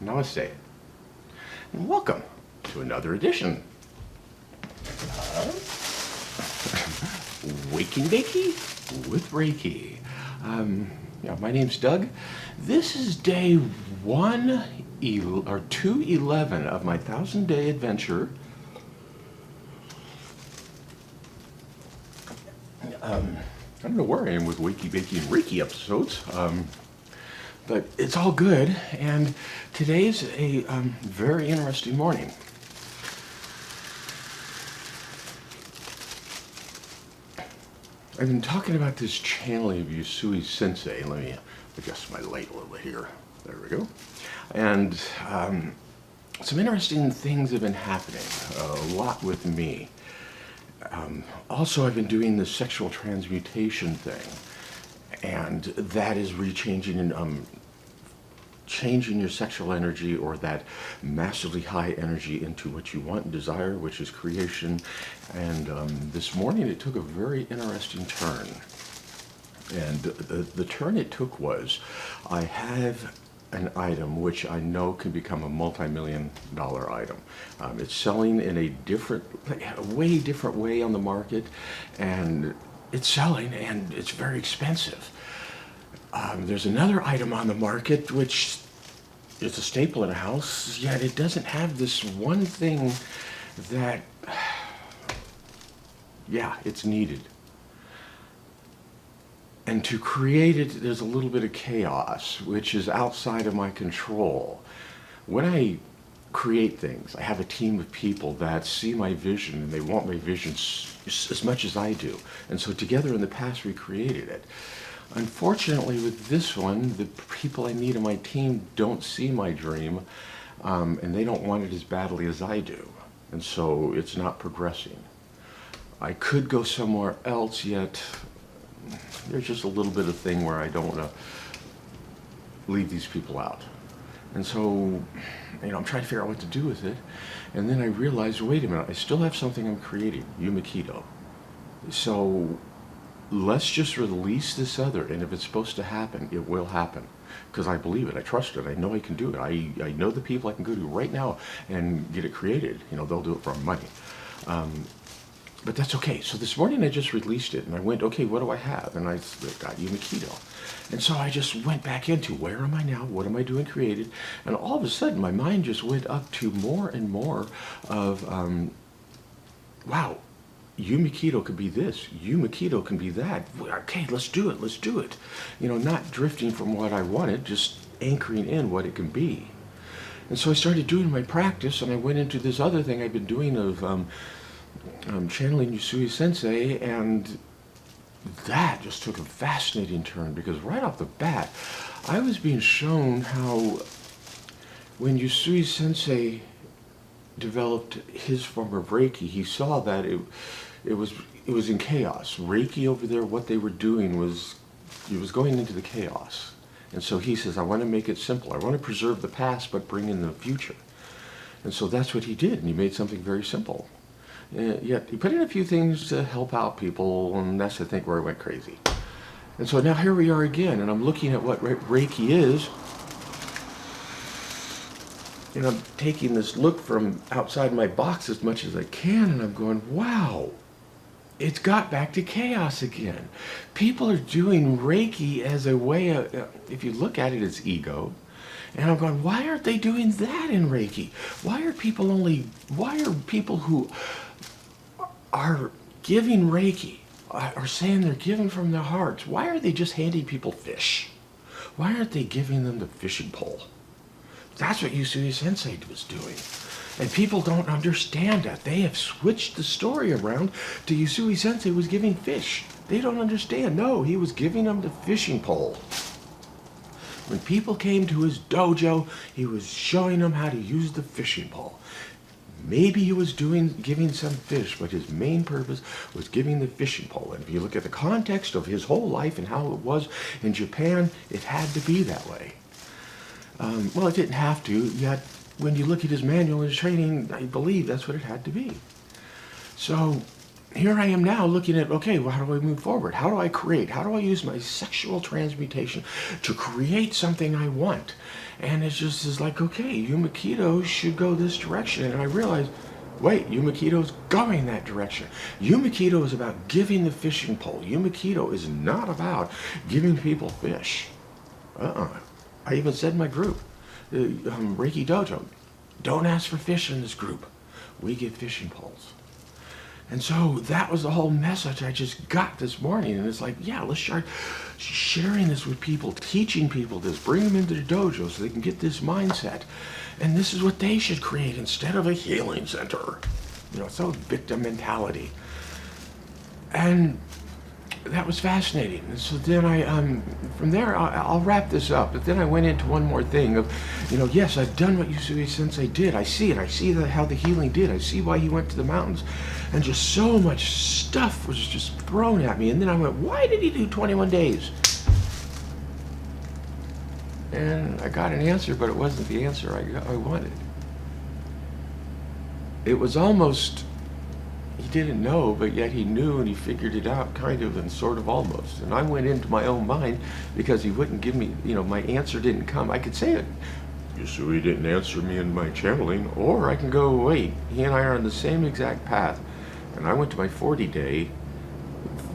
Namaste, and welcome to another edition of Waking Bakey with Reiki. My name's Doug. This is day 211 of my 1,000-day adventure. I don't know where I am with Wakey Bakey and Reiki episodes. But it's all good, and today's a very interesting morning. I've been talking about this channeling of Usui Sensei. Let me adjust my light a little bit here. There we go. And some interesting things have been happening, a lot with me. Also, I've been doing this sexual transmutation thing. And that is changing your sexual energy, or that massively high energy, into what you want and desire, which is creation. And this morning it took a very interesting turn. And the turn it took was, I have an item which I know can become a multi-million-dollar item. It's selling in a way different way on the market, and it's selling, and it's very expensive. There's another item on the market which is a staple in a house, yet it doesn't have this one thing that, it's needed. And to create it, there's a little bit of chaos, which is outside of my control. When I create things, I have a team of people that see my vision, and they want my vision as much as I do. And so together in the past we created it. Unfortunately, with this one, the people I need on my team don't see my dream, and they don't want it as badly as I do. And so it's not progressing. I could go somewhere else, yet there's just a little bit of thing where I don't want to leave these people out. And so, I'm trying to figure out what to do with it. And then I realized, wait a minute, I still have something I'm creating, Yumikido. So let's just release this other, and if it's supposed to happen, it will happen. Because I believe it, I trust it, I know I can do it. I know the people I can go to right now and get it created. They'll do it for money. But that's okay. So this morning I just released it, and I went, okay, what do I have? And I got Yumikido. And so I just went back into, where am I now? What am I doing created? And all of a sudden my mind just went up to more and more of, wow, Yumikido could be this, Yumikido can be that. Okay, let's do it. Not drifting from what I wanted, just anchoring in what it can be. And so I started doing my practice, and I went into this other thing I've been doing of channeling Usui Sensei, and that just took a fascinating turn, because right off the bat, I was being shown how when Usui Sensei developed his form of Reiki, he saw that it was in chaos. Reiki over there, what they were doing was, it was going into the chaos. And so he says, I want to make it simple. I want to preserve the past, but bring in the future. And so that's what he did, and he made something very simple. Yet he put in a few things to help out people, and that's, I think, where I went crazy. And so now here we are again, and I'm looking at what Reiki is. And I'm taking this look from outside my box as much as I can, and I'm going, wow, it's got back to chaos again. People are doing Reiki as a way of, if you look at it, it's ego. And I'm going, why aren't they doing that in Reiki? Why are people who are giving Reiki, are saying they're giving from their hearts, why are they just handing people fish? Why aren't they giving them the fishing pole? That's what Usui Sensei was doing. And people don't understand that. They have switched the story around to Usui Sensei was giving fish. They don't understand. No, he was giving them the fishing pole. When people came to his dojo, he was showing them how to use the fishing pole. Maybe he was giving some fish, but his main purpose was giving the fishing pole. And if you look at the context of his whole life and how it was in Japan, it had to be that way. Well, it didn't have to, yet when you look at his manual and his training, I believe that's what it had to be. So here I am now looking at, okay, well, how do I move forward? How do I create? How do I use my sexual transmutation to create something I want? And it's just is like, okay, Yumakito should go this direction. And I realized, wait, Yumakito's going that direction. Yumakito is about giving the fishing pole. Yumakito is not about giving people fish. I even said in my group, Reiki Dojo, don't ask for fish in this group. We give fishing poles. And so that was the whole message I just got this morning. And it's like, yeah, let's start sharing this with people, teaching people this, bring them into the dojo so they can get this mindset. And this is what they should create instead of a healing center. You know, so victim mentality. And that was fascinating. And so then from there, I'll wrap this up. But then I went into one more thing of, yes, I've done what Usui Sensei did. I see it. I see how the healing did. I see why he went to the mountains. And just so much stuff was just thrown at me. And then I went, why did he do 21 days? And I got an answer, but it wasn't the answer I wanted. It was almost, he didn't know, but yet he knew and he figured it out kind of and sort of almost. And I went into my own mind because he wouldn't give me, my answer didn't come. I could say it. Usui didn't answer me in my channeling. Or I can go, wait, he and I are on the same exact path. And I went to my 40-day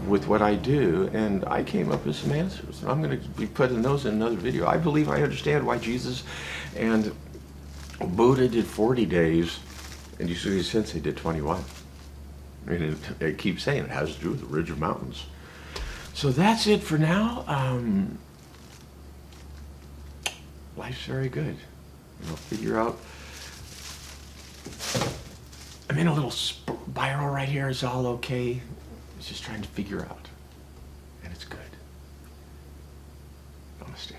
with what I do, and I came up with some answers. And I'm going to be putting those in another video. I believe I understand why Jesus and Buddha did 40 days, and Usui Sensei did 21. I mean, it keeps saying it has to do with the ridge of mountains. So that's it for now. Life's very good. Figure out. I'm in a little spiral right here. It's all okay. It's just trying to figure out. And it's good. Namaste.